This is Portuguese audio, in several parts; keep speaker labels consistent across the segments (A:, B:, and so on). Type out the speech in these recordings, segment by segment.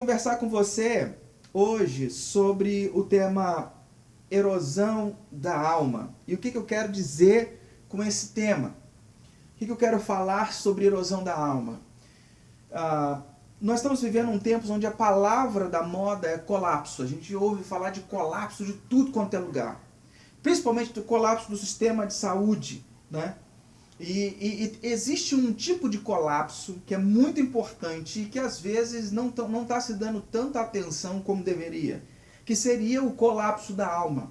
A: conversar com você hoje sobre o tema erosão da alma. E o que eu quero dizer com esse tema? O que eu quero falar sobre erosão da alma? Nós estamos vivendo um tempo onde a palavra da moda é colapso. A gente ouve falar de colapso de tudo quanto é lugar. Principalmente do colapso do sistema de saúde, né? E existe um tipo de colapso que é muito importante e que às vezes não está se dando tanta atenção como deveria, que seria o colapso da alma,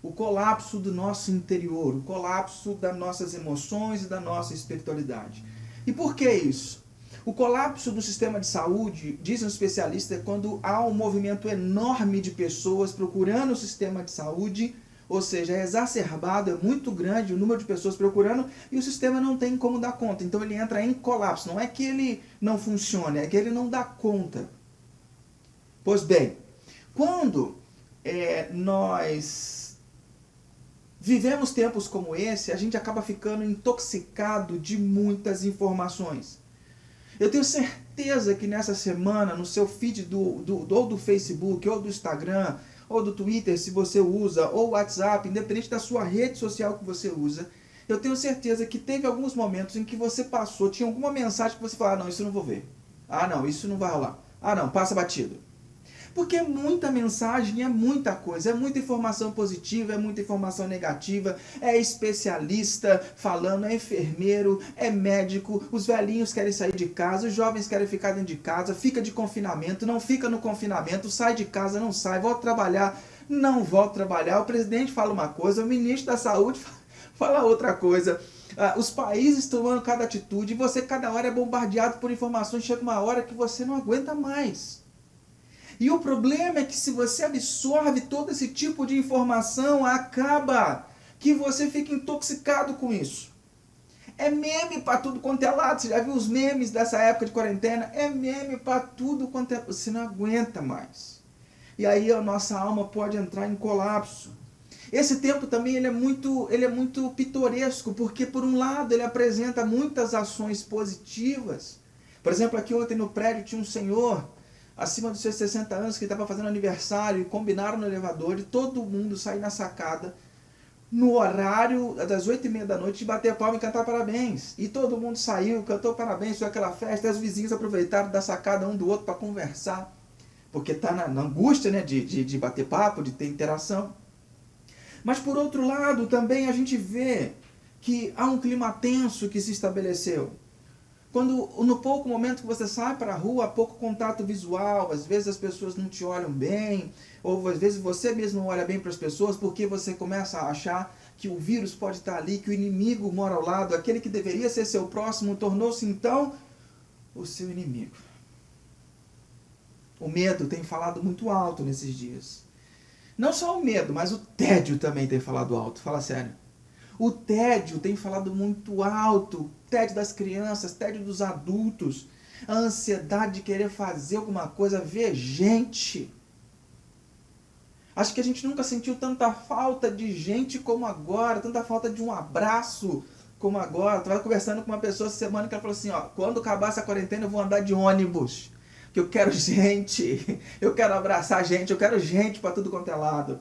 A: o colapso do nosso interior, o colapso das nossas emoções e da nossa espiritualidade. E por que isso? O colapso do sistema de saúde, dizem os especialistas, é quando há um movimento enorme de pessoas procurando o sistema de saúde, ou seja, é exacerbado, é muito grande o número de pessoas procurando e o sistema não tem como dar conta. Então ele entra em colapso. Não é que ele não funcione, é que ele não dá conta. Pois bem, quando nós vivemos tempos como esse, a gente acaba ficando intoxicado de muitas informações. Eu tenho certeza que nessa semana, no seu feed ou do Facebook, ou do Instagram, ou do Twitter, se você usa, ou WhatsApp, independente da sua rede social que você usa, eu tenho certeza que teve alguns momentos em que você passou, tinha alguma mensagem que você falou, não, isso eu não vou ver. Ah, não, isso não vai rolar. Ah, não, passa batido. Porque é muita mensagem, é muita coisa, é muita informação positiva, é muita informação negativa, é especialista falando, é enfermeiro, é médico, os velhinhos querem sair de casa, os jovens querem ficar dentro de casa, fica de confinamento, não fica no confinamento, sai de casa, não sai, volta a trabalhar, não volta a trabalhar, o presidente fala uma coisa, o ministro da saúde fala outra coisa. Os países tomando cada atitude e você cada hora é bombardeado por informações, chega uma hora que você não aguenta mais. E o problema é que se você absorve todo esse tipo de informação, acaba que você fica intoxicado com isso. É meme para tudo quanto é lado. Você já viu os memes dessa época de quarentena? É meme para tudo quanto é... Você não aguenta mais. E aí a nossa alma pode entrar em colapso. Esse tempo também ele é muito pitoresco, porque por um lado ele apresenta muitas ações positivas. Por exemplo, aqui ontem no prédio tinha um senhor acima dos seus 60 anos que estava fazendo aniversário e combinaram no elevador e todo mundo saiu na sacada no horário das 8h30 da noite de bater palma e cantar parabéns. E todo mundo saiu, cantou parabéns, foi aquela festa, e os vizinhos aproveitaram da sacada um do outro para conversar, porque está na angústia, né, de bater papo, de ter interação. Mas por outro lado também a gente vê que há um clima tenso que se estabeleceu. Quando no pouco momento que você sai para a rua, há pouco contato visual, às vezes as pessoas não te olham bem, ou às vezes você mesmo não olha bem para as pessoas, porque você começa a achar que o vírus pode estar ali, que o inimigo mora ao lado, aquele que deveria ser seu próximo tornou-se então o seu inimigo. O medo tem falado muito alto nesses dias. Não só o medo, mas o tédio também tem falado alto, fala sério. O tédio tem falado muito alto, tédio das crianças, tédio dos adultos, a ansiedade de querer fazer alguma coisa, ver gente. Acho que a gente nunca sentiu tanta falta de gente como agora, tanta falta de um abraço como agora. Eu estava conversando com uma pessoa essa semana que ela falou assim, quando acabar essa quarentena eu vou andar de ônibus, que eu quero gente, eu quero abraçar gente, eu quero gente para tudo quanto é lado.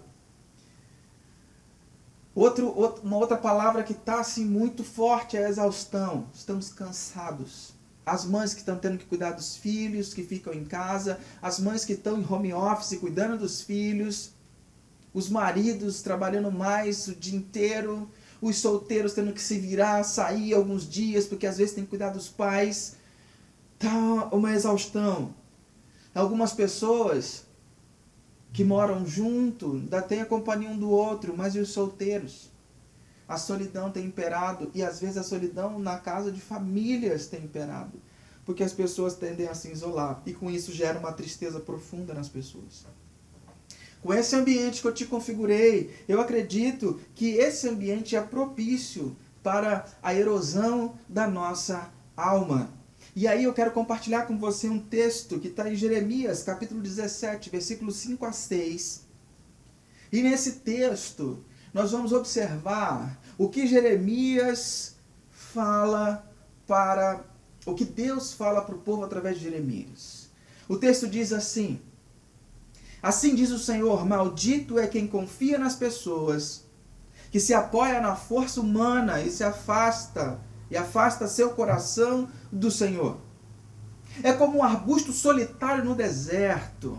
A: Uma outra palavra que está assim, muito forte é a exaustão. Estamos cansados. As mães que estão tendo que cuidar dos filhos, que ficam em casa. As mães que estão em home office, cuidando dos filhos. Os maridos trabalhando mais o dia inteiro. Os solteiros tendo que se virar, sair alguns dias, porque às vezes tem que cuidar dos pais. Está uma exaustão. Algumas pessoas que moram junto, ainda tem a companhia um do outro, mas e os solteiros? A solidão tem imperado, e às vezes a solidão na casa de famílias tem imperado, porque as pessoas tendem a se isolar, e com isso gera uma tristeza profunda nas pessoas. Com esse ambiente que eu te configurei, eu acredito que esse ambiente é propício para a erosão da nossa alma. E aí eu quero compartilhar com você um texto que está em Jeremias, capítulo 17, versículos 5 a 6. E nesse texto, nós vamos observar o que Jeremias fala o que Deus fala para o povo através de Jeremias. O texto diz assim: assim diz o Senhor, maldito é quem confia nas pessoas, que se apoia na força humana e afasta seu coração do Senhor. É como um arbusto solitário no deserto.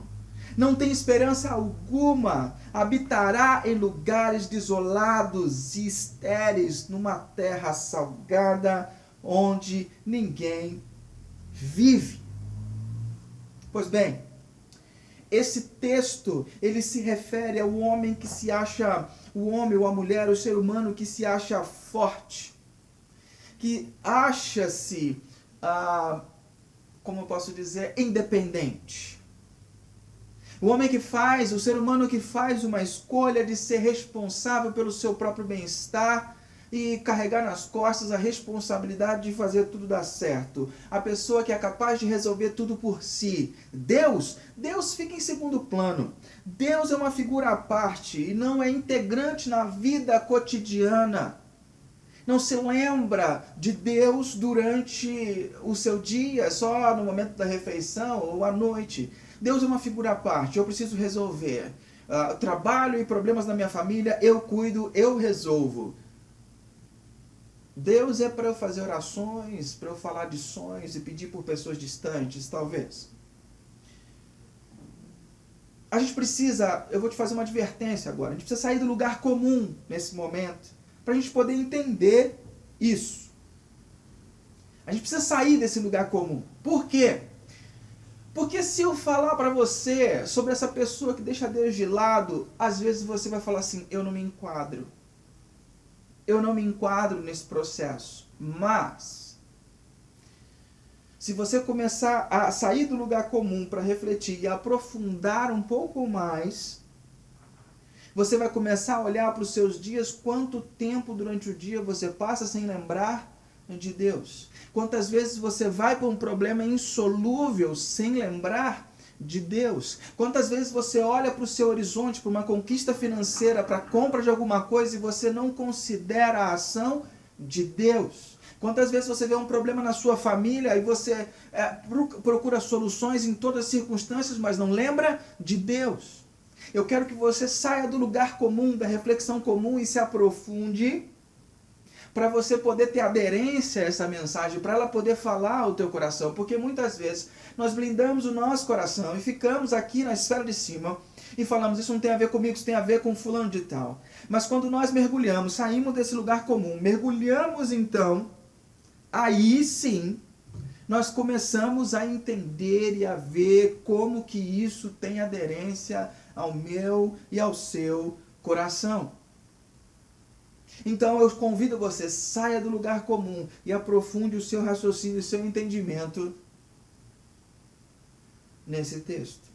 A: Não tem esperança alguma. Habitará em lugares desolados e estéreis, numa terra salgada, onde ninguém vive. Pois bem, esse texto, ele se refere ao homem que se acha, o homem ou a mulher, o ser humano que se acha forte, que acha-se, como eu posso dizer, independente. O homem que faz, o ser humano que faz uma escolha de ser responsável pelo seu próprio bem-estar e carregar nas costas a responsabilidade de fazer tudo dar certo. A pessoa que é capaz de resolver tudo por si. Deus fica em segundo plano. Deus é uma figura à parte e não é integrante na vida cotidiana. Não se lembra de Deus durante o seu dia, só no momento da refeição ou à noite. Deus é uma figura à parte, eu preciso resolver. Trabalho e problemas na minha família, eu cuido, eu resolvo. Deus é para eu fazer orações, para eu falar de sonhos e pedir por pessoas distantes, talvez. A gente precisa, eu vou te fazer uma advertência agora, a gente precisa sair do lugar comum nesse momento, para a gente poder entender isso. A gente precisa sair desse lugar comum. Por quê? Porque se eu falar para você sobre essa pessoa que deixa Deus de lado, às vezes você vai falar assim, eu não me enquadro. Eu não me enquadro nesse processo. Mas, se você começar a sair do lugar comum para refletir e aprofundar um pouco mais, você vai começar a olhar para os seus dias, quanto tempo durante o dia você passa sem lembrar de Deus. Quantas vezes você vai para um problema insolúvel sem lembrar de Deus. Quantas vezes você olha para o seu horizonte, para uma conquista financeira, para a compra de alguma coisa e você não considera a ação de Deus. Quantas vezes você vê um problema na sua família e você procura soluções em todas as circunstâncias, mas não lembra de Deus. Eu quero que você saia do lugar comum, da reflexão comum e se aprofunde para você poder ter aderência a essa mensagem, para ela poder falar ao teu coração. Porque muitas vezes nós blindamos o nosso coração e ficamos aqui na esfera de cima e falamos, isso não tem a ver comigo, isso tem a ver com fulano de tal. Mas quando nós mergulhamos, saímos desse lugar comum, mergulhamos então, aí sim, nós começamos a entender e a ver como que isso tem aderência ao meu e ao seu coração. Então eu convido você, saia do lugar comum e aprofunde o seu raciocínio, o seu entendimento nesse texto.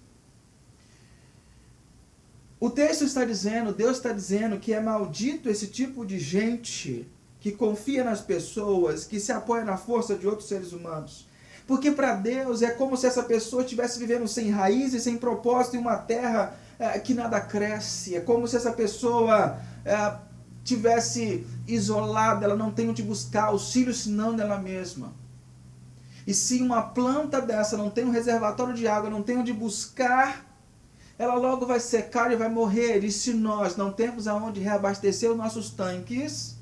A: O texto está dizendo, Deus está dizendo que é maldito esse tipo de gente que confia nas pessoas, que se apoia na força de outros seres humanos. Porque para Deus é como se essa pessoa estivesse vivendo sem raízes, sem propósito em uma terra que nada cresce. É como se essa pessoa tivesse isolada, ela não tem onde buscar auxílio senão nela mesma. E se uma planta dessa não tem um reservatório de água, não tem onde buscar, ela logo vai secar e vai morrer. E se nós não temos aonde reabastecer os nossos tanques,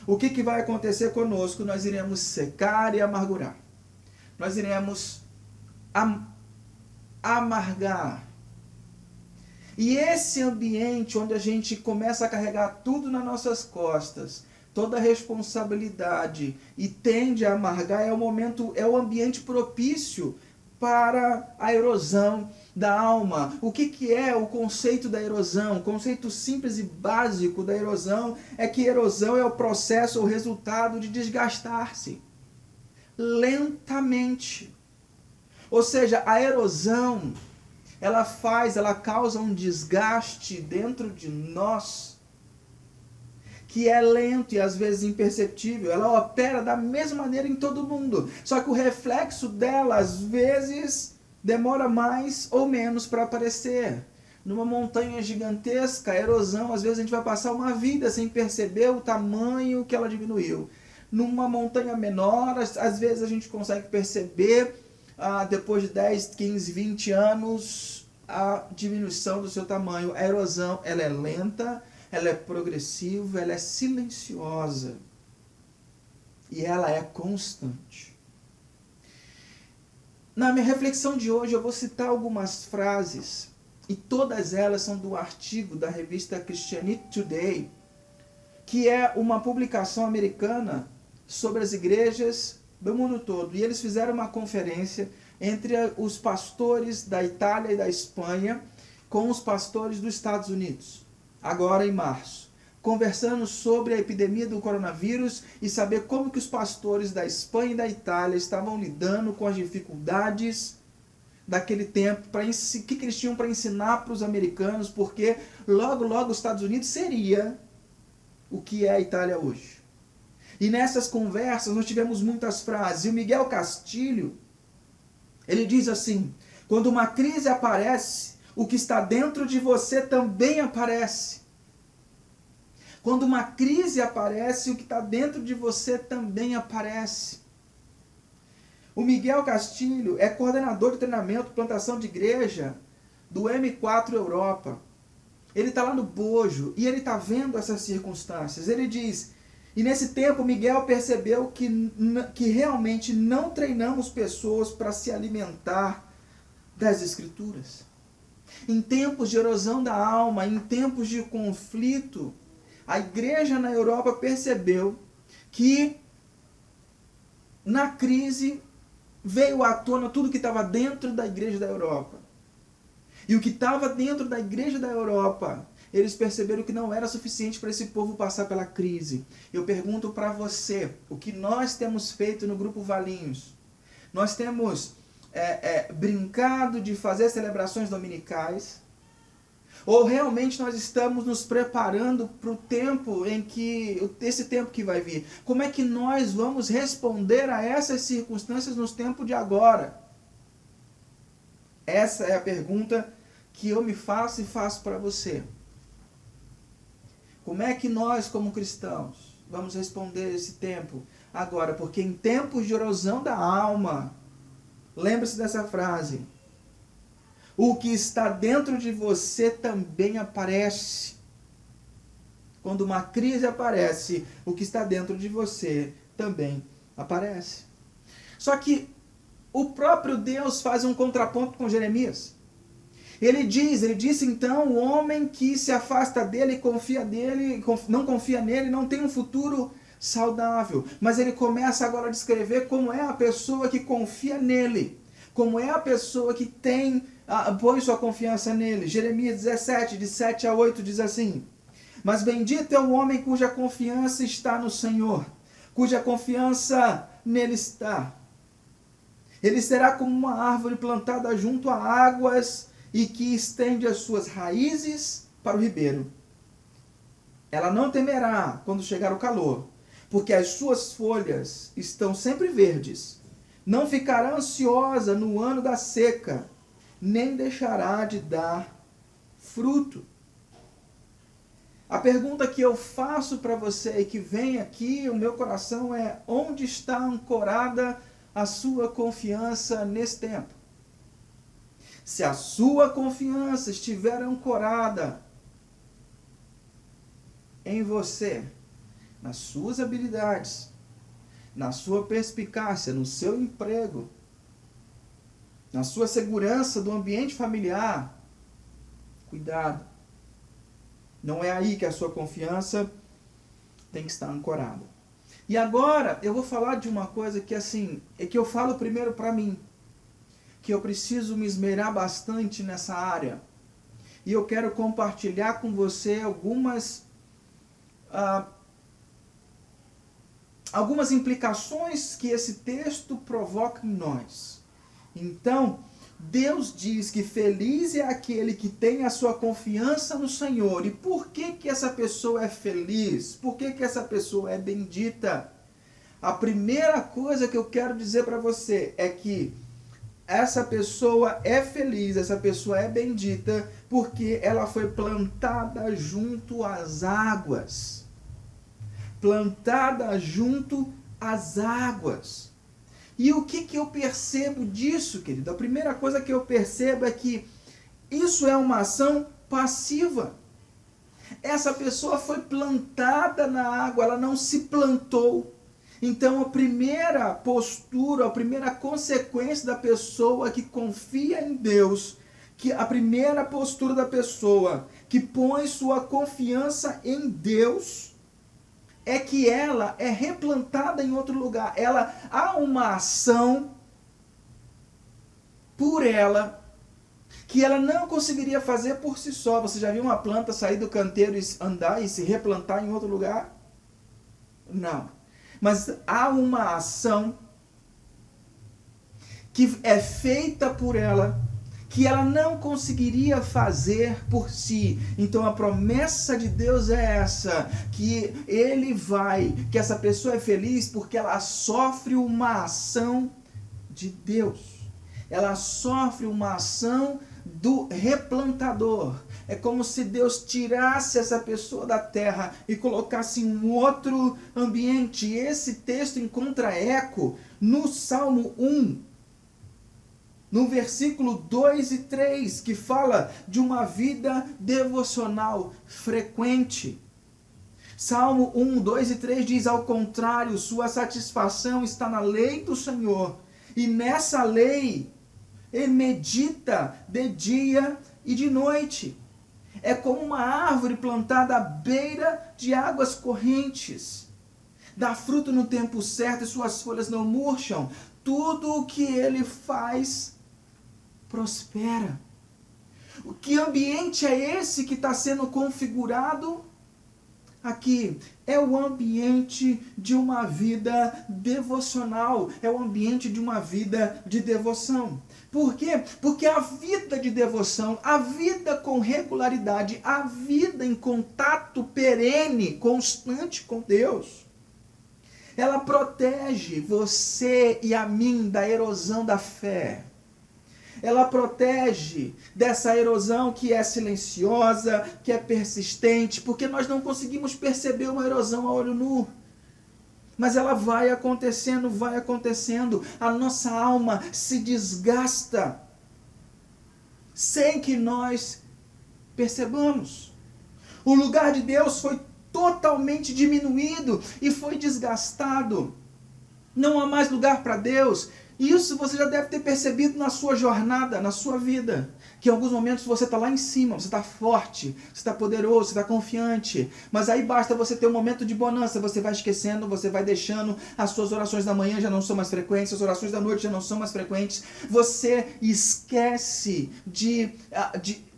A: o que vai acontecer conosco? Nós iremos secar e amargurar. Nós iremos amargar. E esse ambiente onde a gente começa a carregar tudo nas nossas costas, toda a responsabilidade e tende a amargar, é o ambiente propício para a erosão da alma. O que é o conceito da erosão? O conceito simples e básico da erosão é que erosão é o processo ou resultado de desgastar-se lentamente. Ou seja, a erosão ela causa um desgaste dentro de nós que é lento e às vezes imperceptível. Ela opera da mesma maneira em todo mundo, só que o reflexo dela às vezes demora mais ou menos para aparecer. Numa montanha gigantesca, a erosão, às vezes a gente vai passar uma vida sem perceber o tamanho que ela diminuiu. Numa montanha menor, às vezes a gente consegue perceber depois de 10, 15, 20 anos, a diminuição do seu tamanho. A erosão, ela é lenta, ela é progressiva, ela é silenciosa. E ela é constante. Na minha reflexão de hoje, eu vou citar algumas frases, e todas elas são do artigo da revista Christianity Today, que é uma publicação americana sobre as igrejas do mundo todo. E eles fizeram uma conferência entre os pastores da Itália e da Espanha com os pastores dos Estados Unidos, agora em março, conversando sobre a epidemia do coronavírus e saber como que os pastores da Espanha e da Itália estavam lidando com as dificuldades daquele tempo, o que eles tinham para ensinar para os americanos, porque logo, logo os Estados Unidos seria o que é a Itália hoje. E nessas conversas nós tivemos muitas frases. E o Miguel Castilho, ele diz assim: quando uma crise aparece, o que está dentro de você também aparece. Quando uma crise aparece, o que está dentro de você também aparece. O Miguel Castilho é coordenador de treinamento, plantação de igreja do M4 Europa. Ele está lá no bojo e ele está vendo essas circunstâncias. Ele diz, e nesse tempo Miguel percebeu que realmente não treinamos pessoas para se alimentar das Escrituras. Em tempos de erosão da alma, em tempos de conflito, a igreja na Europa percebeu que na crise veio à tona tudo que estava dentro da igreja da Europa. E o que estava dentro da igreja da Europa, eles perceberam que não era suficiente para esse povo passar pela crise. Eu pergunto para você, o que nós temos feito no Grupo Valinhos? Nós temos brincado de fazer celebrações dominicais? Ou realmente nós estamos nos preparando para o tempo esse tempo que vai vir? Como é que nós vamos responder a essas circunstâncias nos tempos de agora? Essa é a pergunta que eu me faço e faço para você. Como é que nós, como cristãos, vamos responder esse tempo agora? Porque em tempos de erosão da alma, lembre-se dessa frase, o que está dentro de você também aparece. Quando uma crise aparece, o que está dentro de você também aparece. Só que o próprio Deus faz um contraponto com Jeremias. Ele disse então, o homem que se afasta dele, não confia nele, não tem um futuro saudável. Mas ele começa agora a descrever como é a pessoa que confia nele. Como é a pessoa que põe sua confiança nele. Jeremias 17, de 7 a 8 diz assim: mas bendito é o homem cuja confiança está no Senhor, cuja confiança nele está. Ele será como uma árvore plantada junto a águas e que estende as suas raízes para o ribeiro. Ela não temerá quando chegar o calor, porque as suas folhas estão sempre verdes. Não ficará ansiosa no ano da seca, nem deixará de dar fruto. A pergunta que eu faço para você e que vem aqui, o meu coração é: onde está ancorada a sua confiança nesse tempo? Se a sua confiança estiver ancorada em você, nas suas habilidades, na sua perspicácia, no seu emprego, na sua segurança do ambiente familiar, cuidado. Não é aí que a sua confiança tem que estar ancorada. E agora eu vou falar de uma coisa que que eu falo primeiro para mim, que eu preciso me esmerar bastante nessa área. E eu quero compartilhar com você algumas implicações que esse texto provoca em nós. Então, Deus diz que feliz é aquele que tem a sua confiança no Senhor. E por que essa pessoa é feliz? Por que essa pessoa é bendita? A primeira coisa que eu quero dizer para você é que essa pessoa é feliz, essa pessoa é bendita, porque ela foi plantada junto às águas. Plantada junto às águas. E o que eu percebo disso, querido? A primeira coisa que eu percebo é que isso é uma ação passiva. Essa pessoa foi plantada na água, ela não se plantou. Então a primeira postura, a primeira consequência da pessoa que confia em Deus, que a primeira postura da pessoa que põe sua confiança em Deus, é que ela é replantada em outro lugar. Há uma ação por ela que ela não conseguiria fazer por si só. Você já viu uma planta sair do canteiro e andar e se replantar em outro lugar? Não. Mas há uma ação que é feita por ela, que ela não conseguiria fazer por si. Então a promessa de Deus é essa, que que essa pessoa é feliz porque ela sofre uma ação de Deus. Ela sofre uma ação do replantador. É como se Deus tirasse essa pessoa da terra e colocasse em um outro ambiente. E esse texto encontra eco no Salmo 1, no versículo 2 e 3, que fala de uma vida devocional frequente. Salmo 1, 2 e 3 diz: ao contrário, sua satisfação está na lei do Senhor, e nessa lei ele medita de dia e de noite. É como uma árvore plantada à beira de águas correntes. Dá fruto no tempo certo e suas folhas não murcham. Tudo o que ele faz prospera. Que ambiente é esse que está sendo configurado aqui? É o ambiente de uma vida devocional. É o ambiente de uma vida de devoção. Por quê? Porque a vida de devoção, a vida com regularidade, a vida em contato perene, constante com Deus, ela protege você e a mim da erosão da fé. Ela protege dessa erosão que é silenciosa, que é persistente, porque nós não conseguimos perceber uma erosão a olho nu. Mas ela vai acontecendo, a nossa alma se desgasta sem que nós percebamos. O lugar de Deus foi totalmente diminuído e foi desgastado. Não há mais lugar para Deus. Isso você já deve ter percebido na sua jornada, na sua vida. Que em alguns momentos você está lá em cima, você está forte, você está poderoso, você está confiante. Mas aí basta você ter um momento de bonança, você vai esquecendo, você vai deixando, as suas orações da manhã já não são mais frequentes, as orações da noite já não são mais frequentes. Você esquece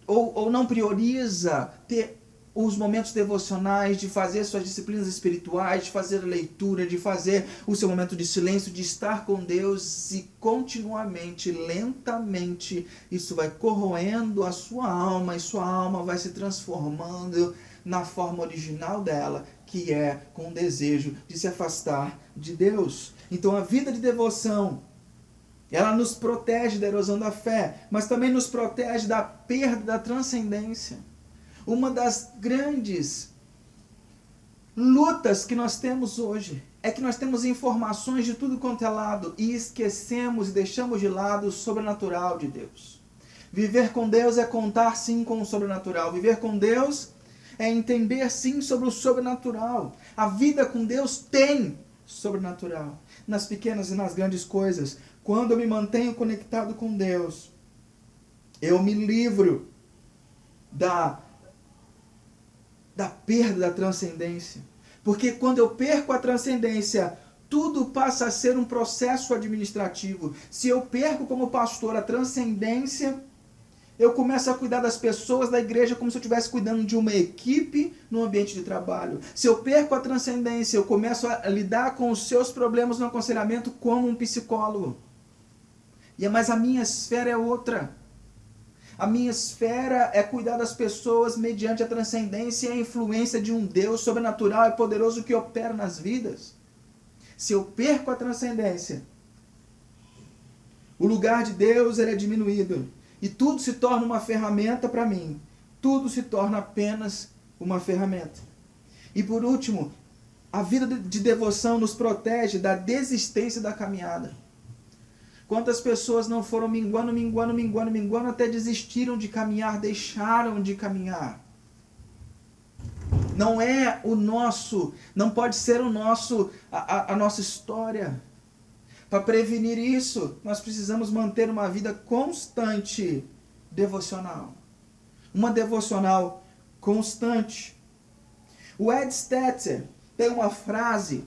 A: ou não prioriza ter os momentos devocionais, de fazer suas disciplinas espirituais, de fazer a leitura, de fazer o seu momento de silêncio, de estar com Deus, e continuamente, lentamente, isso vai corroendo a sua alma, e sua alma vai se transformando na forma original dela, que é com o desejo de se afastar de Deus. Então a vida de devoção, ela nos protege da erosão da fé, mas também nos protege da perda da transcendência. Uma das grandes lutas que nós temos hoje é que nós temos informações de tudo quanto é lado e esquecemos e deixamos de lado o sobrenatural de Deus. Viver com Deus é contar sim com o sobrenatural. Viver com Deus é entender sim sobre o sobrenatural. A vida com Deus tem sobrenatural. Nas pequenas e nas grandes coisas. Quando eu me mantenho conectado com Deus, eu me livro da perda da transcendência. Porque quando eu perco a transcendência, tudo passa a ser um processo administrativo. Se eu perco como pastor a transcendência, eu começo a cuidar das pessoas da igreja como se eu estivesse cuidando de uma equipe no ambiente de trabalho. Se eu perco a transcendência, eu começo a lidar com os seus problemas no aconselhamento como um psicólogo. Mas a minha esfera é outra. A minha esfera é cuidar das pessoas mediante a transcendência e a influência de um Deus sobrenatural e poderoso que opera nas vidas. Se eu perco a transcendência, o lugar de Deus ele é diminuído. E tudo se torna uma ferramenta para mim. Tudo se torna apenas uma ferramenta. E por último, a vida de devoção nos protege da desistência da caminhada. Quantas pessoas não foram minguando, até desistiram de caminhar, deixaram de caminhar. Não é o nosso, não pode ser o nosso, a nossa história. Para prevenir isso, nós precisamos manter uma vida constante devocional. Uma devocional constante. O Ed Stetzer tem uma frase,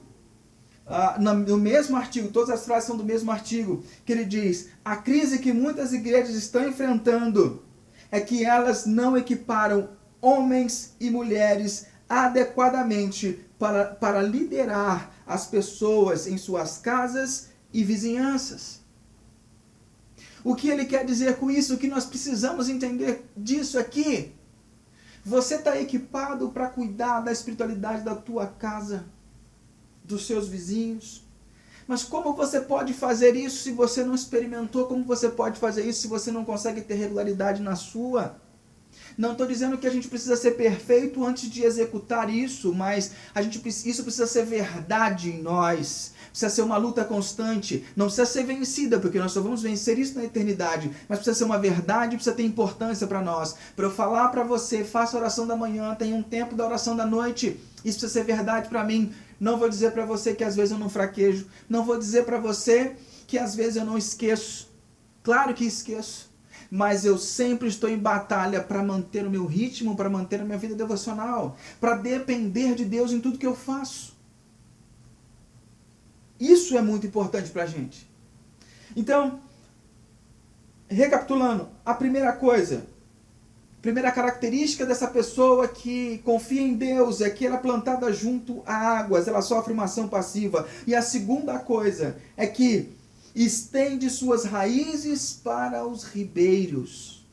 A: no mesmo artigo, todas as frases são do mesmo artigo, que ele diz: a crise que muitas igrejas estão enfrentando é que elas não equiparam homens e mulheres adequadamente para liderar as pessoas em suas casas e vizinhanças. O que ele quer dizer com isso? O que nós precisamos entender disso aqui? Você está equipado para cuidar da espiritualidade da tua casa, dos seus vizinhos? Mas como você pode fazer isso se você não experimentou? Como você pode fazer isso se você não consegue ter regularidade na sua? Não estou dizendo que a gente precisa ser perfeito antes de executar isso, mas isso precisa ser verdade em nós. Precisa ser uma luta constante. Não precisa ser vencida, porque nós só vamos vencer isso na eternidade. Mas precisa ser uma verdade, precisa ter importância para nós. Para eu falar para você, faça a oração da manhã, tenha um tempo da oração da noite. Isso precisa ser verdade para mim. Não vou dizer para você que às vezes eu não fraquejo. Não vou dizer para você que às vezes eu não esqueço. Claro que esqueço. Mas eu sempre estou em batalha para manter o meu ritmo, para manter a minha vida devocional, para depender de Deus em tudo que eu faço. Isso é muito importante para a gente. Então, recapitulando, a primeira coisa, primeira característica dessa pessoa que confia em Deus é que ela é plantada junto a águas, ela sofre uma ação passiva. E a segunda coisa é que estende suas raízes para os ribeiros.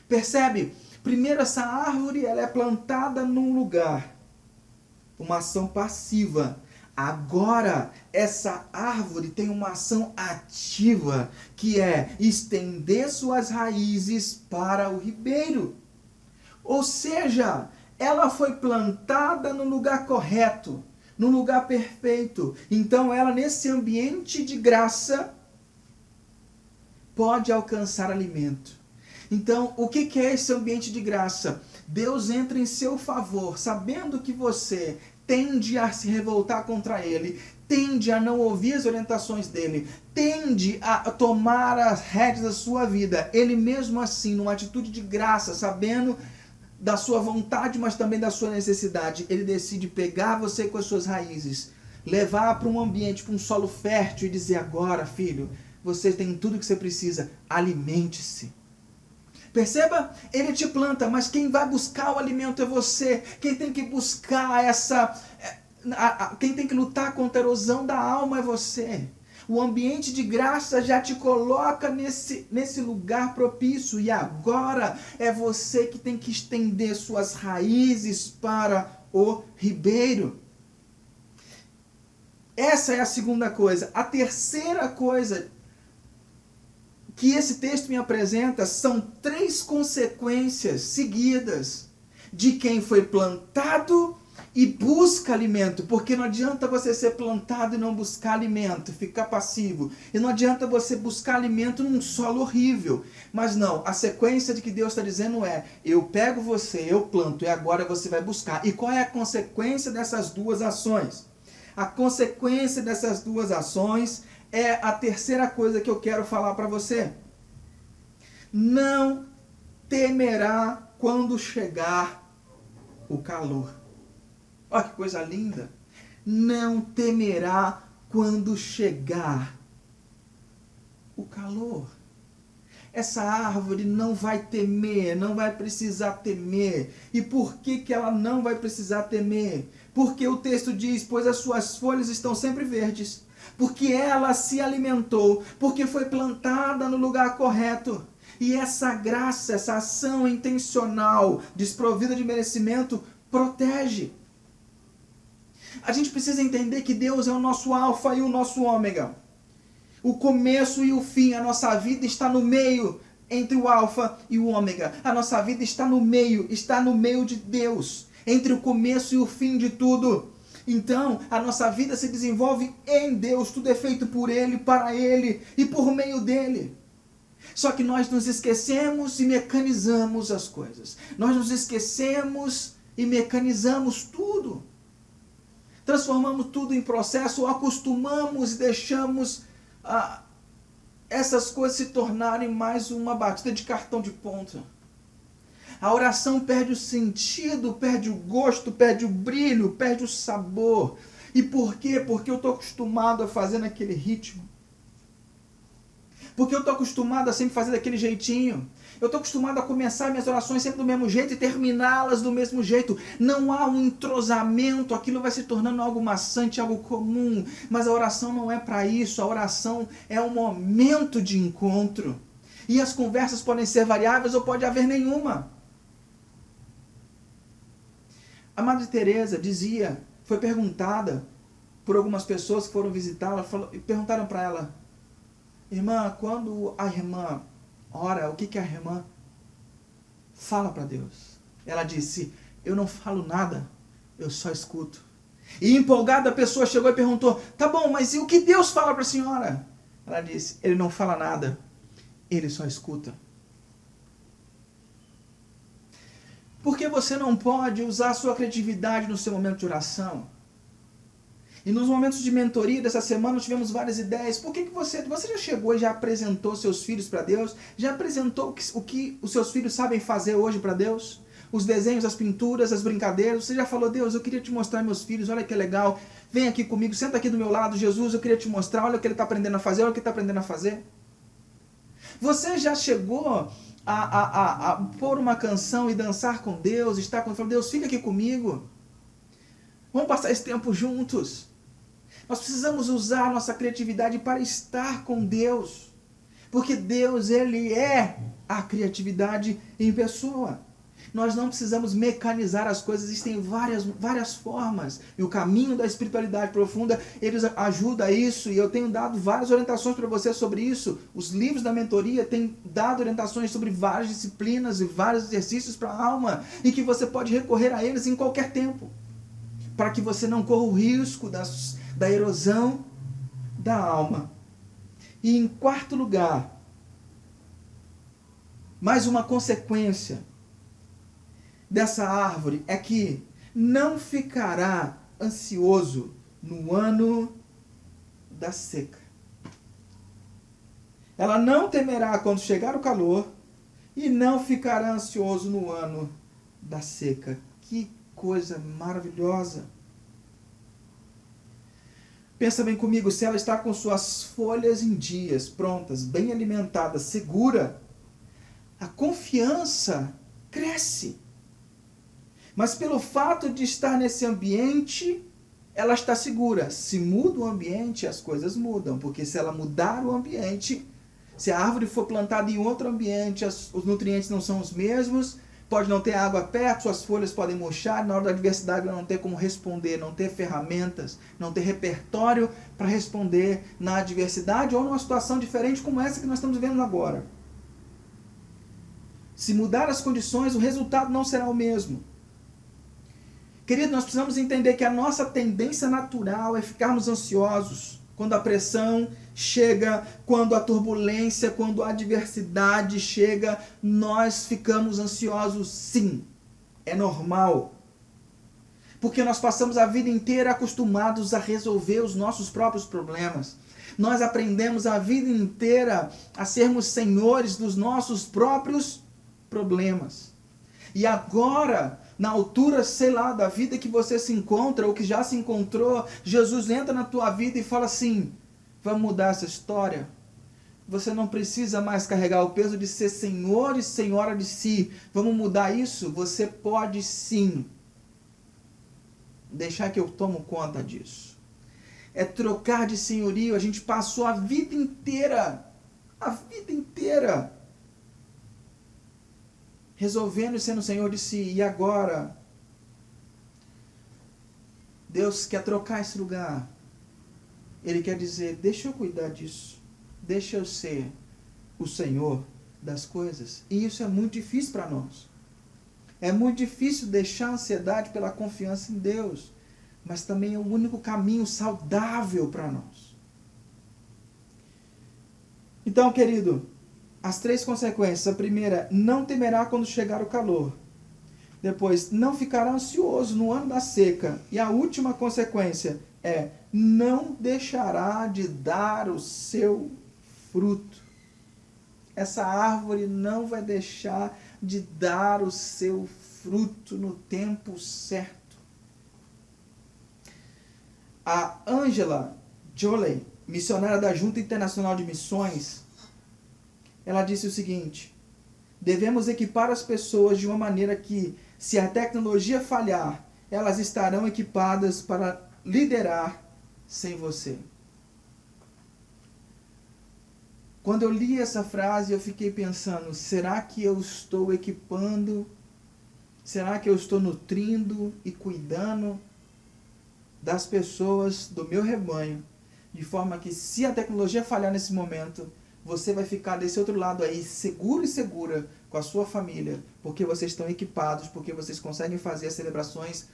A: Percebe? Primeiro, essa árvore ela é plantada num lugar, uma ação passiva. Agora, essa árvore tem uma ação ativa, que é estender suas raízes para o ribeiro. Ou seja, ela foi plantada no lugar correto, no lugar perfeito. Então, ela, nesse ambiente de graça, pode alcançar alimento. Então, o que é esse ambiente de graça? Deus entra em seu favor, sabendo que você tende a se revoltar contra Ele, tende a não ouvir as orientações dEle, tende a tomar as rédeas da sua vida. Ele mesmo assim, numa atitude de graça, sabendo da sua vontade, mas também da sua necessidade, Ele decide pegar você com as suas raízes, levar para um ambiente, para um solo fértil e dizer: agora, filho, você tem tudo que você precisa, alimente-se. Perceba? Ele te planta, mas quem vai buscar o alimento é você. Quem tem que buscar quem tem que lutar contra a erosão da alma é você. O ambiente de graça já te coloca nesse lugar propício. E agora é você que tem que estender suas raízes para o ribeiro. Essa é a segunda coisa. A terceira coisa que esse texto me apresenta são 3 consequências seguidas de quem foi plantado e busca alimento. Porque não adianta você ser plantado e não buscar alimento, ficar passivo. E não adianta você buscar alimento num solo horrível. Mas não, a sequência de que Deus está dizendo é: eu pego você, eu planto e agora você vai buscar. E qual é a consequência dessas duas ações? A consequência dessas duas ações é a terceira coisa que eu quero falar para você. Não temerá quando chegar o calor. Olha que coisa linda. Não temerá quando chegar o calor. Essa árvore não vai temer, não vai precisar temer. E por que ela não vai precisar temer? Porque o texto diz: pois as suas folhas estão sempre verdes. Porque ela se alimentou, porque foi plantada no lugar correto. E essa graça, essa ação intencional, desprovida de merecimento, protege. A gente precisa entender que Deus é o nosso alfa e o nosso ômega. O começo e o fim, a nossa vida está no meio, entre o alfa e o ômega. A nossa vida está no meio de Deus, entre o começo e o fim de tudo. Então, a nossa vida se desenvolve em Deus, tudo é feito por Ele, para Ele e por meio dEle. Só que nós nos esquecemos e mecanizamos as coisas. Nós nos esquecemos e mecanizamos tudo. Transformamos tudo em processo, acostumamos e deixamos essas coisas se tornarem mais uma batida de cartão de ponta. A oração perde o sentido, perde o gosto, perde o brilho, perde o sabor. E por quê? Porque eu estou acostumado a fazer naquele ritmo. Porque eu estou acostumado a sempre fazer daquele jeitinho. Eu estou acostumado a começar minhas orações sempre do mesmo jeito e terminá-las do mesmo jeito. Não há um entrosamento, aquilo vai se tornando algo maçante, algo comum. Mas a oração não é para isso, a oração é um momento de encontro. E as conversas podem ser variáveis ou pode haver nenhuma. A Madre Teresa dizia, foi perguntada por algumas pessoas que foram visitá-la, e perguntaram para ela: irmã, quando a irmã ora, o que a irmã fala para Deus? Ela disse: eu não falo nada, eu só escuto. E empolgada a pessoa chegou e perguntou: tá bom, mas e o que Deus fala para a senhora? Ela disse: ele não fala nada, ele só escuta. Porque você não pode usar a sua criatividade no seu momento de oração? E nos momentos de mentoria dessa semana nós tivemos várias ideias. Por que você já chegou e já apresentou seus filhos para Deus? Já apresentou o que os seus filhos sabem fazer hoje para Deus? Os desenhos, as pinturas, as brincadeiras. Você já falou: Deus, eu queria te mostrar meus filhos, olha que legal. Vem aqui comigo, senta aqui do meu lado. Jesus, eu queria te mostrar, olha o que ele está aprendendo a fazer, olha o que ele está aprendendo a fazer. Você já chegou a pôr uma canção e dançar com Deus, estar com Deus, falar: Deus, fica aqui comigo. Vamos passar esse tempo juntos. Nós precisamos usar a nossa criatividade para estar com Deus. Porque Deus, Ele é a criatividade em pessoa. Nós não precisamos mecanizar as coisas, existem várias formas. E o caminho da espiritualidade profunda, ele ajuda a isso. E eu tenho dado várias orientações para você sobre isso. Os livros da mentoria têm dado orientações sobre várias disciplinas e vários exercícios para a alma. E que você pode recorrer a eles em qualquer tempo. Para que você não corra o risco da erosão da alma. E em quarto lugar, mais uma consequência dessa árvore é que não ficará ansioso no ano da seca. Ela não temerá quando chegar o calor e não ficará ansioso no ano da seca. Que coisa maravilhosa! Pensa bem comigo, se ela está com suas folhas em dias, prontas, bem alimentadas, segura, a confiança cresce. Mas pelo fato de estar nesse ambiente, ela está segura. Se muda o ambiente, as coisas mudam. Porque se ela mudar o ambiente, se a árvore for plantada em outro ambiente, os nutrientes não são os mesmos, pode não ter água perto, suas folhas podem murchar, na hora da adversidade ela não ter como responder, não ter ferramentas, não ter repertório para responder na adversidade ou numa situação diferente como essa que nós estamos vivendo agora. Se mudar as condições, o resultado não será o mesmo. Querido, nós precisamos entender que a nossa tendência natural é ficarmos ansiosos quando a pressão chega, quando a turbulência, quando a adversidade chega, nós ficamos ansiosos, sim. É normal. Porque nós passamos a vida inteira acostumados a resolver os nossos próprios problemas. Nós aprendemos a vida inteira a sermos senhores dos nossos próprios problemas. E agora, na altura, sei lá, da vida que você se encontra, ou que já se encontrou, Jesus entra na tua vida e fala assim: vamos mudar essa história? Você não precisa mais carregar o peso de ser senhor e senhora de si. Vamos mudar isso? Você pode sim. Deixar que eu tomo conta disso. É trocar de senhorio. A gente passou a vida inteira resolvendo e sendo senhor de si. E agora, Deus quer trocar esse lugar. Ele quer dizer: deixa eu cuidar disso. Deixa eu ser o Senhor das coisas. E isso é muito difícil para nós. É muito difícil deixar a ansiedade pela confiança em Deus. mas também é o único caminho saudável para nós. Então, querido, as 3 consequências. A primeira, não temerá quando chegar o calor. Depois, não ficará ansioso no ano da seca. E a última consequência é, não deixará de dar o seu fruto. Essa árvore não vai deixar de dar o seu fruto no tempo certo. A Angela Jolie, missionária da Junta Internacional de Missões, ela disse o seguinte: devemos equipar as pessoas de uma maneira que, se a tecnologia falhar, elas estarão equipadas para liderar sem você. Quando eu li essa frase, eu fiquei pensando, será que eu estou equipando? Será que eu estou nutrindo e cuidando das pessoas do meu rebanho? De forma que, se a tecnologia falhar nesse momento, você vai ficar desse outro lado aí, seguro e segura com a sua família, porque vocês estão equipados, porque vocês conseguem fazer as celebrações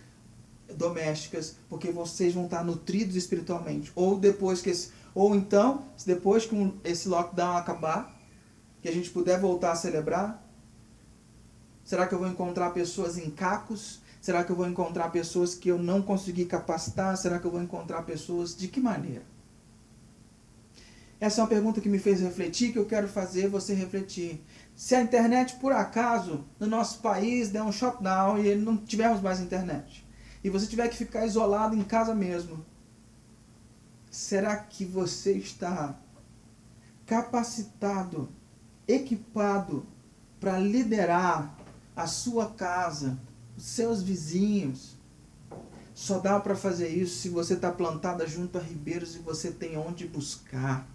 A: domésticas, porque vocês vão estar nutridos espiritualmente. Ou então, depois que esse lockdown acabar, que a gente puder voltar a celebrar, será que eu vou encontrar pessoas em cacos? Será que eu vou encontrar pessoas que eu não consegui capacitar? Será que eu vou encontrar pessoas de que maneira? Essa é uma pergunta que me fez refletir, que eu quero fazer você refletir. Se a internet, por acaso, no nosso país der um shutdown e não tivermos mais internet, e você tiver que ficar isolado em casa mesmo, será que você está capacitado, equipado para liderar a sua casa, os seus vizinhos? Só dá para fazer isso se você está plantada junto a ribeiros e você tem onde buscar.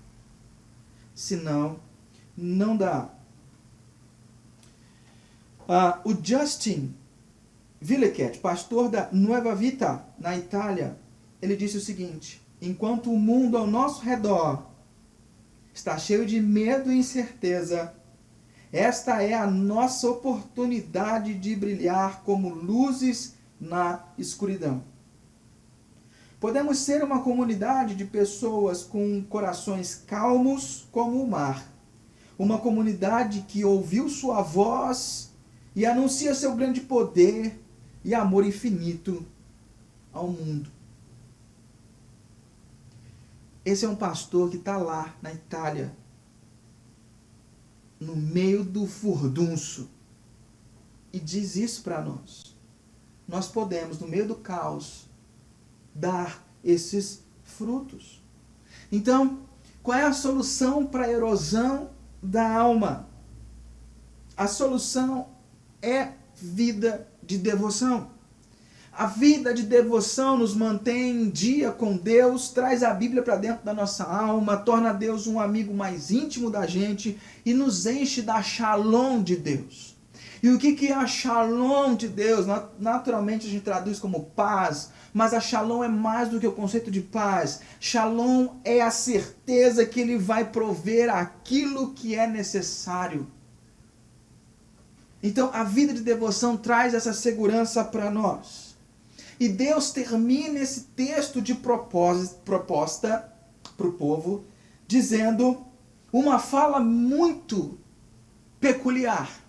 A: Senão, não dá. O Justin Villequet, pastor da Nuova Vita, na Itália, ele disse o seguinte: enquanto o mundo ao nosso redor está cheio de medo e incerteza, esta é a nossa oportunidade de brilhar como luzes na escuridão. Podemos ser uma comunidade de pessoas com corações calmos como o mar. Uma comunidade que ouviu sua voz e anuncia seu grande poder e amor infinito ao mundo. Esse é um pastor que está lá na Itália, no meio do furdunço, e diz isso para nós. Nós podemos, no meio do caos, dar esses frutos. Então, qual é a solução para a erosão da alma? A solução é vida de devoção. A vida de devoção nos mantém em dia com Deus, traz a Bíblia para dentro da nossa alma, torna Deus um amigo mais íntimo da gente e nos enche da shalom de Deus. E o que é a shalom de Deus? Naturalmente a gente traduz como paz, mas a shalom é mais do que o conceito de paz. Shalom é a certeza que Ele vai prover aquilo que é necessário. Então a vida de devoção traz essa segurança para nós. E Deus termina esse texto de proposta para o povo, dizendo uma fala muito peculiar.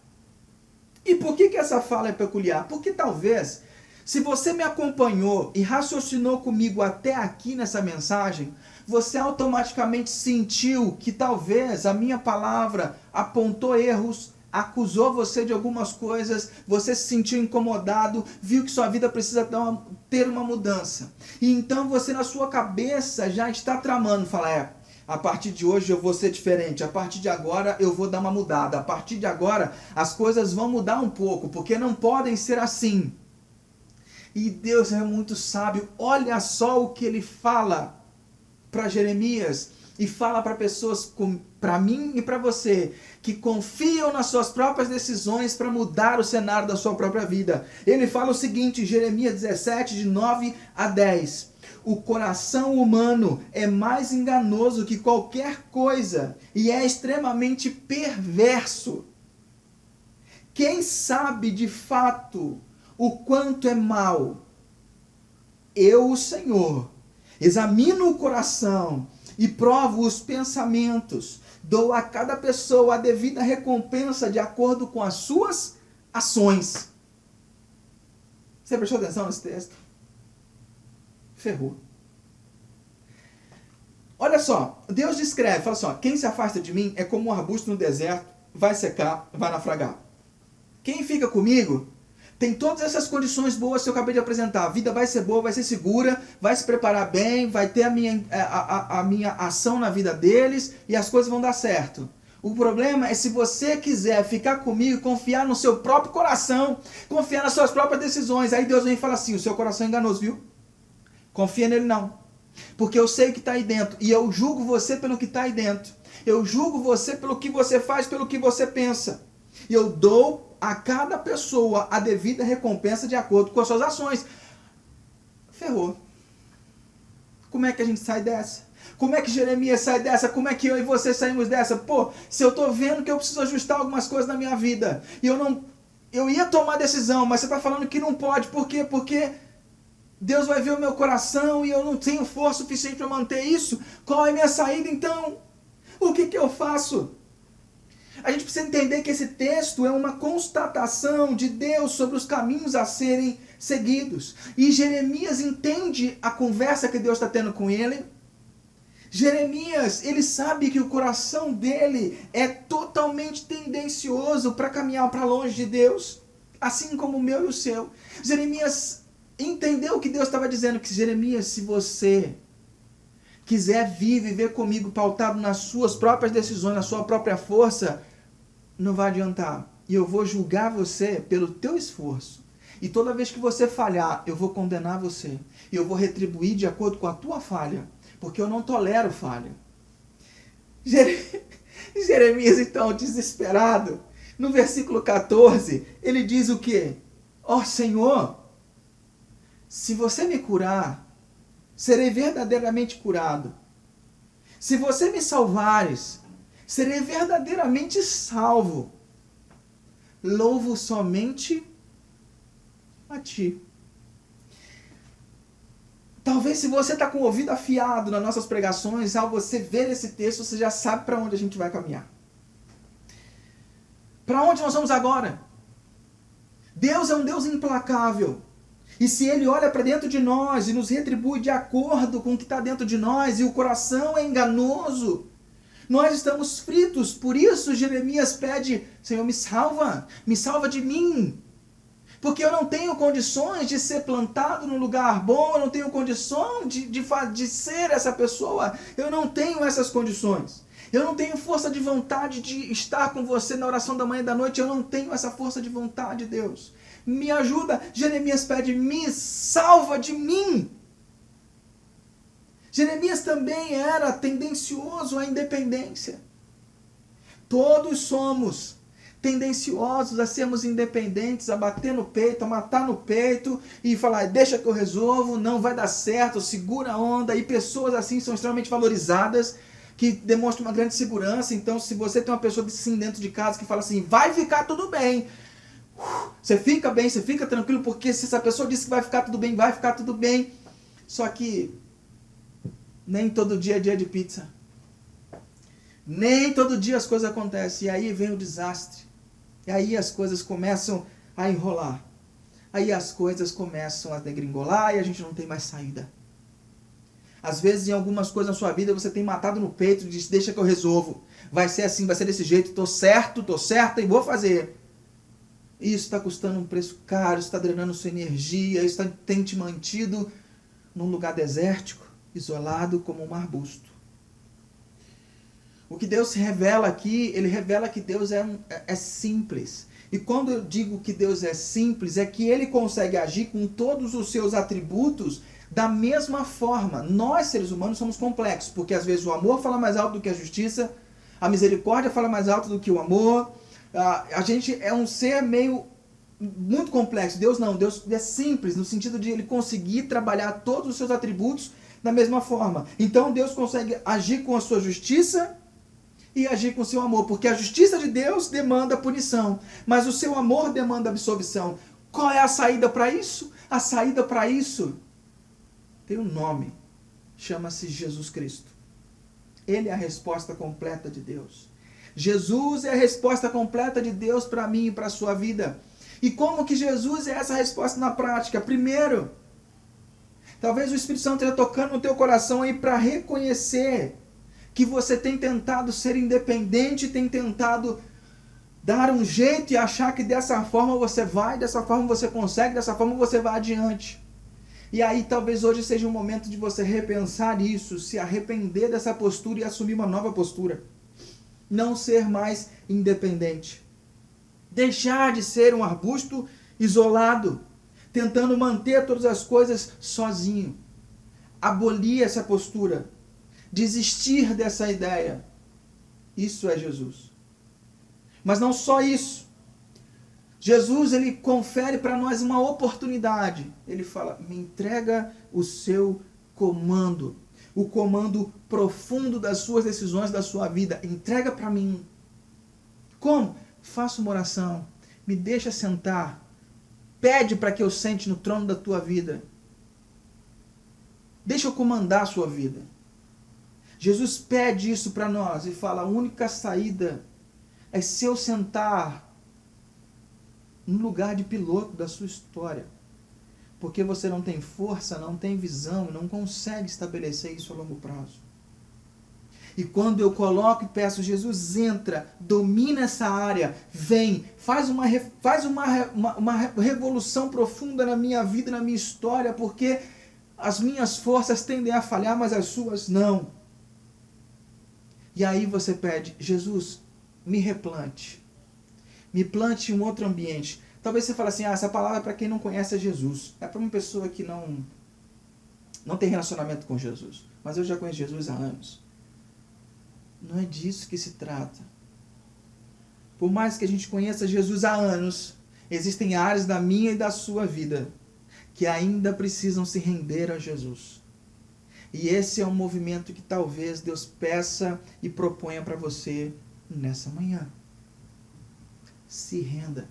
A: E por que essa fala é peculiar? Porque talvez, se você me acompanhou e raciocinou comigo até aqui nessa mensagem, você automaticamente sentiu que talvez a minha palavra apontou erros, acusou você de algumas coisas, você se sentiu incomodado, viu que sua vida precisa ter uma mudança. E então você na sua cabeça já está tramando, fala, a partir de hoje eu vou ser diferente, a partir de agora eu vou dar uma mudada, a partir de agora as coisas vão mudar um pouco, porque não podem ser assim. E Deus é muito sábio, olha só o que Ele fala para Jeremias e fala para pessoas, para mim e para você, que confiam nas suas próprias decisões para mudar o cenário da sua própria vida. Ele fala o seguinte, Jeremias 17, de 9 a 10. O coração humano é mais enganoso que qualquer coisa e é extremamente perverso. Quem sabe de fato o quanto é mal? eu, o Senhor, examino o coração e provo os pensamentos. Dou a cada pessoa a devida recompensa de acordo com as suas ações. Você prestou atenção nesse texto? Ferrou. Olha só, Deus descreve, fala assim, ó, quem se afasta de mim é como um arbusto no deserto, vai secar, vai naufragar. Quem fica comigo tem todas essas condições boas que eu acabei de apresentar. A vida vai ser boa, vai ser segura, vai se preparar bem, vai ter a minha ação na vida deles e as coisas vão dar certo. O problema é se você quiser ficar comigo, confiar no seu próprio coração, confiar nas suas próprias decisões. Aí Deus vem e fala assim, o seu coração é enganoso, viu? Confia nele não. Porque eu sei o que está aí dentro e eu julgo você pelo que está aí dentro. Eu julgo você pelo que você faz, pelo que você pensa. E eu dou a cada pessoa a devida recompensa de acordo com as suas ações. Ferrou. Como é que a gente sai dessa? Como é que Jeremias sai dessa? Como é que eu e você saímos dessa? Pô, se eu estou vendo que eu preciso ajustar algumas coisas na minha vida, e eu ia tomar decisão, mas você está falando que não pode. Por quê? Porque Deus vai ver o meu coração e eu não tenho força suficiente para manter isso. Qual é a minha saída então? O que eu faço? A gente precisa entender que esse texto é uma constatação de Deus sobre os caminhos a serem seguidos. E Jeremias entende a conversa que Deus está tendo com ele. Jeremias, ele sabe que o coração dele é totalmente tendencioso para caminhar para longe de Deus, assim como o meu e o seu. Jeremias entendeu o que Deus estava dizendo, que Jeremias, se você quiser viver comigo pautado nas suas próprias decisões, na sua própria força, não vai adiantar. E eu vou julgar você pelo teu esforço. E toda vez que você falhar, eu vou condenar você. E eu vou retribuir de acordo com a tua falha. Porque eu não tolero falha. Jeremias, então, desesperado, no versículo 14, ele diz o quê? Ó Senhor, se você me curar, serei verdadeiramente curado. Se você me salvares, serei verdadeiramente salvo. Louvo somente a ti. Talvez se você está com o ouvido afiado nas nossas pregações, ao você ver esse texto, você já sabe para onde a gente vai caminhar. Para onde nós vamos agora? Deus é um Deus implacável. E se Ele olha para dentro de nós e nos retribui de acordo com o que está dentro de nós, e o coração é enganoso, nós estamos fritos. Por isso Jeremias pede, Senhor, me salva de mim. Porque eu não tenho condições de ser plantado num lugar bom, eu não tenho condição de ser essa pessoa, eu não tenho essas condições. Eu não tenho força de vontade de estar com você na oração da manhã e da noite, eu não tenho essa força de vontade, Deus. Me ajuda. Jeremias pede, me salva de mim. Jeremias também era tendencioso à independência. Todos somos tendenciosos a sermos independentes, a bater no peito, a matar no peito e falar, deixa que eu resolvo, não vai dar certo, segura a onda. E pessoas assim são extremamente valorizadas, que demonstram uma grande segurança. Então, se você tem uma pessoa assim dentro de casa que fala assim, vai ficar tudo bem, você fica bem, você fica tranquilo, porque se essa pessoa disse que vai ficar tudo bem, vai ficar tudo bem. Só que nem todo dia é dia de pizza. Nem todo dia as coisas acontecem. E aí vem o desastre. E aí as coisas começam a enrolar. Aí as coisas começam a degringolar e a gente não tem mais saída. Às vezes em algumas coisas na sua vida você tem matado no peito e diz, deixa que eu resolvo. Vai ser assim, vai ser desse jeito, estou certa e vou fazer. Isso está custando um preço caro, isso está drenando sua energia, isso tem te mantido num lugar desértico, isolado como um arbusto. O que Deus revela aqui, Ele revela que Deus é simples. E quando eu digo que Deus é simples, é que Ele consegue agir com todos os seus atributos da mesma forma. Nós, seres humanos, somos complexos, porque às vezes o amor fala mais alto do que a justiça, a misericórdia fala mais alto do que o amor. A gente é um ser muito complexo. Deus não, Deus é simples, no sentido de Ele conseguir trabalhar todos os seus atributos da mesma forma. Então Deus consegue agir com a sua justiça e agir com o seu amor, porque a justiça de Deus demanda punição, mas o seu amor demanda absolvição. Qual é a saída para isso? A saída para isso tem um nome, chama-se Jesus Cristo. Ele é a resposta completa de Deus. Jesus é a resposta completa de Deus para mim e para a sua vida. E como que Jesus é essa resposta na prática? Primeiro, talvez o Espírito Santo esteja tocando no teu coração aí para reconhecer que você tem tentado ser independente, tem tentado dar um jeito e achar que dessa forma você vai, dessa forma você consegue, dessa forma você vai adiante. E aí talvez hoje seja um momento de você repensar isso, se arrepender dessa postura e assumir uma nova postura. Não ser mais independente. Deixar de ser um arbusto isolado, tentando manter todas as coisas sozinho. Abolir essa postura. Desistir dessa ideia. Isso é Jesus. Mas não só isso. Jesus, ele confere para nós uma oportunidade. Ele fala, me entrega o seu comando. O comando profundo das suas decisões, da sua vida. Entrega para mim. Como? Faça uma oração. Me deixa sentar. Pede para que eu sente no trono da tua vida. Deixa eu comandar a sua vida. Jesus pede isso para nós e fala, a única saída é se eu sentar no lugar de piloto da sua história. Porque você não tem força, não tem visão, não consegue estabelecer isso a longo prazo. E quando eu coloco e peço, Jesus entra, domina essa área, vem, faz uma revolução profunda na minha vida, na minha história, porque as minhas forças tendem a falhar, mas as suas não. E aí você pede, Jesus, me replante. Me plante em um outro ambiente. Talvez você fale assim, essa palavra é para quem não conhece a Jesus. É para uma pessoa que não tem relacionamento com Jesus. Mas eu já conheço Jesus há anos. Não é disso que se trata. Por mais que a gente conheça Jesus há anos, existem áreas da minha e da sua vida que ainda precisam se render a Jesus. E esse é um movimento que talvez Deus peça e proponha para você nessa manhã. Se renda.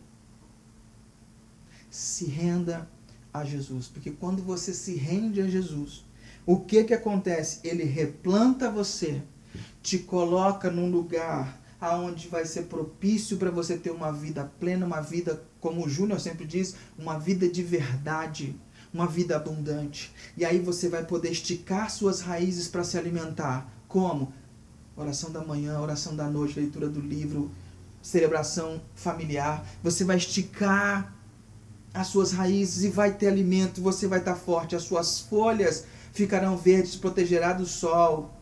A: Se renda a Jesus. Porque quando você se rende a Jesus, o que acontece? Ele replanta você, te coloca num lugar aonde vai ser propício para você ter uma vida plena, uma vida, como o Júnior sempre diz, uma vida de verdade, uma vida abundante. E aí você vai poder esticar suas raízes para se alimentar. Como? Oração da manhã, oração da noite, leitura do livro, celebração familiar. Você vai esticar as suas raízes e vai ter alimento, você vai estar forte, as suas folhas ficarão verdes, protegerá do sol.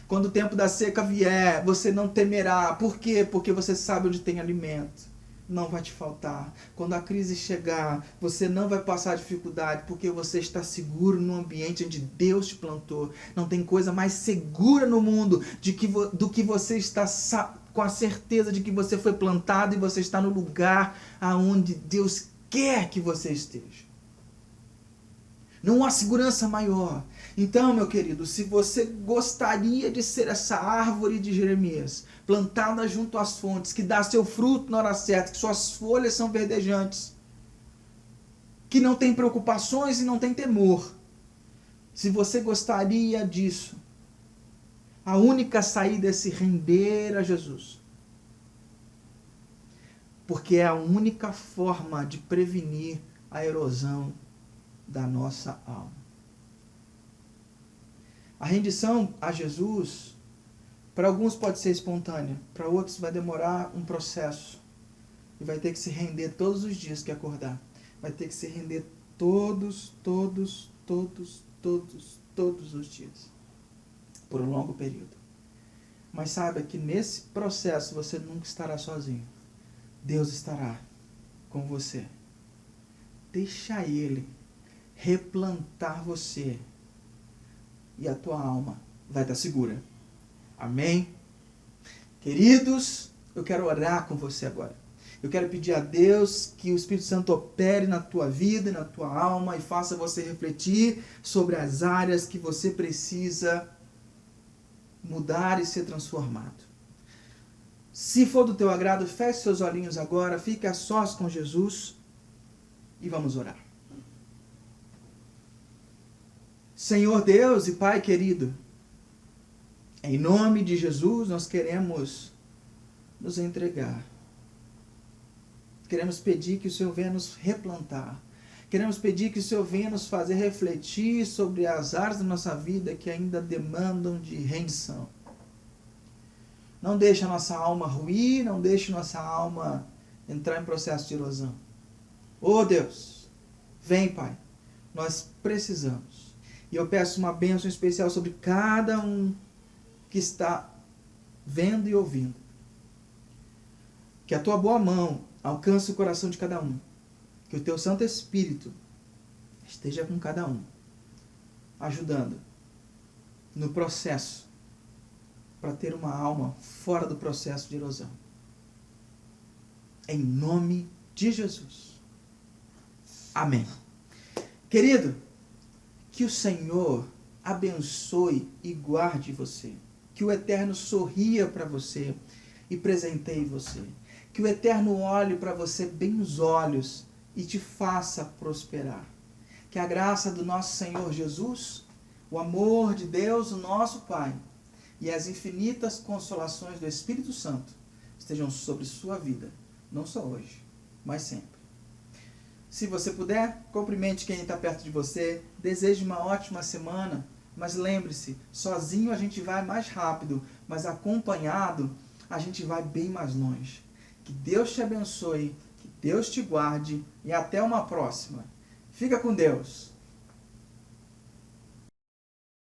A: Quando o tempo da seca vier, você não temerá. Por quê? Porque você sabe onde tem alimento. Não vai te faltar. Quando a crise chegar, você não vai passar dificuldade, porque você está seguro no ambiente onde Deus te plantou. Não tem coisa mais segura no mundo do que você está com a certeza de que você foi plantado e você está no lugar aonde Deus quer que você esteja. Não há segurança maior. Então, meu querido, se você gostaria de ser essa árvore de Jeremias, plantada junto às fontes, que dá seu fruto na hora certa, que suas folhas são verdejantes, que não tem preocupações e não tem temor, se você gostaria disso, a única saída é se render a Jesus. Porque é a única forma de prevenir a erosão da nossa alma. A rendição a Jesus, para alguns pode ser espontânea, para outros vai demorar um processo. E vai ter que se render todos os dias que acordar. Vai ter que se render todos os dias. Por um longo período. Mas saiba que nesse processo você nunca estará sozinho. Deus estará com você. Deixa Ele replantar você. E a tua alma vai estar segura. Amém? Queridos, eu quero orar com você agora. Eu quero pedir a Deus que o Espírito Santo opere na tua vida, na tua alma e faça você refletir sobre as áreas que você precisa mudar e ser transformado. Se for do teu agrado, feche seus olhinhos agora, fique a sós com Jesus e vamos orar. Senhor Deus e Pai querido, em nome de Jesus nós queremos nos entregar. Queremos pedir que o Senhor venha nos replantar. Queremos pedir que o Senhor venha nos fazer refletir sobre as áreas da nossa vida que ainda demandam de rendição. Não deixe a nossa alma ruir, não deixe a nossa alma entrar em processo de erosão. Oh Deus, vem Pai, nós precisamos. E eu peço uma bênção especial sobre cada um que está vendo e ouvindo. Que a tua boa mão alcance o coração de cada um. Que o teu Santo Espírito esteja com cada um, ajudando no processo para ter uma alma fora do processo de erosão. Em nome de Jesus. Amém. Querido, que o Senhor abençoe e guarde você. Que o Eterno sorria para você e presenteie você. Que o Eterno olhe para você bem nos olhos e te faça prosperar. Que a graça do nosso Senhor Jesus, o amor de Deus, o nosso Pai, e as infinitas consolações do Espírito Santo estejam sobre sua vida, não só hoje, mas sempre. Se você puder, cumprimente quem está perto de você, deseje uma ótima semana, mas lembre-se, sozinho a gente vai mais rápido, mas acompanhado a gente vai bem mais longe. Que Deus te abençoe, que Deus te guarde e até uma próxima. Fica com Deus.